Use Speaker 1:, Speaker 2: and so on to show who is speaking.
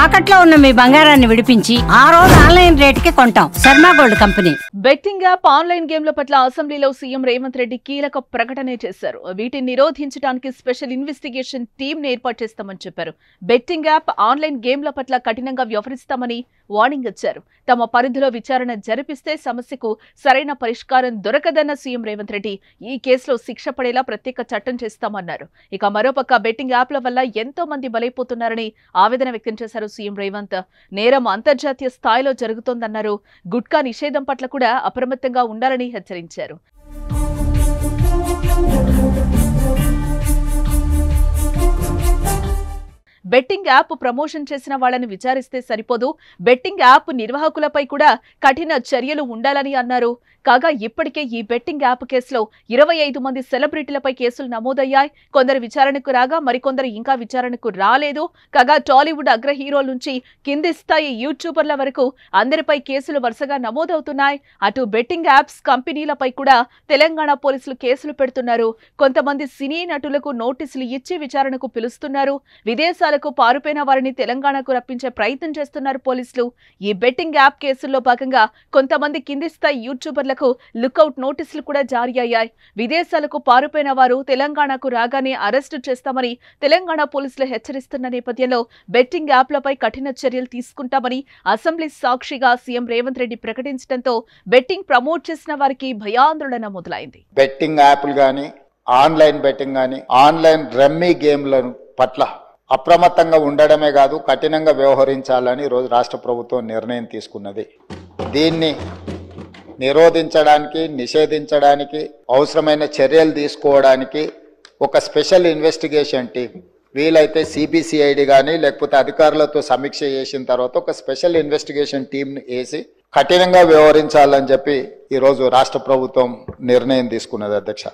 Speaker 1: తాకట్లో ఉన్న మీ బంగారాన్ని విడిపించి ఆ రోజు ఆన్లైన్ రేటుకి కొంటాం. Sharma gold company.
Speaker 2: Betting app, online గేమ్ల పట్ల అసెంబ్లీలో సీఎం రేవంత్ రెడ్డి కీలక ప్రకటన చేశారు. వీటిని నిరోధించడానికి స్పెషల్ ఇన్వెస్టిగేషన్ టీమ్ ఏర్పాటు చేస్తామని చెప్పారు. బెట్టింగ్ యాప్, ఆన్లైన్ గేమ్ల పట్ల కఠినంగా వ్యవహరిస్తామని వార్నింగ్ ఇచ్చారు. తమ పరిధిలో విచారణ జరిపిస్తే సమస్యకు సరైన పరిష్కారం దొరకదన్న సీఎం రేవంత్ రెడ్డి ఈ కేసులో శిక్ష పడేలా ప్రత్యేక చట్టం చేస్తామన్నారు. ఇక మరోపక్క బెట్టింగ్ యాప్ల వల్ల ఎంతో మంది బలైపోతున్నారని ఆవేదన వ్యక్తం చేశారు సీఎం రేవంత్. నేరం అంతర్జాతీయ స్థాయిలో జరుగుతోందన్నారు. గుట్కా నిషేధం పట్ల కూడా అప్రమత్తంగా ఉండాలని హెచ్చరించారు. బెట్టింగ్ యాప్ ప్రమోషన్ చేసిన వాళ్లను విచారిస్తే సరిపోదు, బెట్టింగ్ యాప్ నిర్వాహకులపై కూడా కఠిన చర్యలు ఉండాలని అన్నారు. కాగా ఇప్పటికే ఈ బెట్టింగ్ యాప్ కేసులో 25 మంది సెలబ్రిటీలపై కేసులు నమోదయ్యాయి. కొందరు విచారణకు రాగా మరికొందరు ఇంకా విచారణకు రాలేదు. కాగా టాలీవుడ్ అగ్ర హీరోల నుంచి కింది స్థాయి యూట్యూబర్ల వరకు అందరిపై కేసులు వరుసగా నమోదవుతున్నాయి. అటు బెట్టింగ్ యాప్స్ కంపెనీలపై కూడా తెలంగాణ పోలీసులు కేసులు పెడుతున్నారు. కొంతమంది సినీ నటులకు నోటీసులు ఇచ్చి విచారణకు పిలుస్తున్నారు. విదేశాలకు పారిపోయిన వారిని తెలంగాణకు రప్పించే ప్రయత్నం చేస్తున్నారు పోలీసులు. ఈ బెట్టింగ్ యాప్ కేసుల్లో భాగంగా కొంతమంది కింది స్థాయి యూట్యూబర్లకు లుకౌట్ నోటీసులు కూడా జారీ అయ్యాయి. విదేశాలకు పారిపోయిన వారు తెలంగాణకు రాగానే అరెస్టు చేస్తామని తెలంగాణ పోలీసులు హెచ్చరిస్తున్న నేపథ్యంలో బెట్టింగ్ యాప్లపై కఠిన చర్యలు తీసుకుంటామని అసెంబ్లీ సాక్షిగా సీఎం రేవంత్ రెడ్డి ప్రకటించడంతో బెట్టింగ్ ప్రమోట్ చేసిన వారికి భయాందోళన మొదలైంది.
Speaker 3: బెట్టింగ్ యాప్లు కానీ, ఆన్లైన్ బెట్టింగ్ కానీ, ఆన్లైన్ రమ్మీ గేమ్ల పట్ల అప్రమత్తంగా ఉండడమే కాదు, కఠినంగా వ్యవహరించాలని ఈరోజు రాష్ట్ర ప్రభుత్వం నిర్ణయం తీసుకున్నది. దీన్ని నిరోధించడానికి, నిషేధించడానికి అవసరమైన చర్యలు తీసుకోవడానికి ఒక స్పెషల్ ఇన్వెస్టిగేషన్ టీం, వీలైతే సిబిసిఐడి కానీ లేకపోతే అధికారులతో సమీక్ష చేసిన తర్వాత ఒక స్పెషల్ ఇన్వెస్టిగేషన్ టీంని వేసి కఠినంగా వ్యవహరించాలని చెప్పి ఈరోజు రాష్ట్ర ప్రభుత్వం నిర్ణయం తీసుకున్నది. అధ్యక్ష.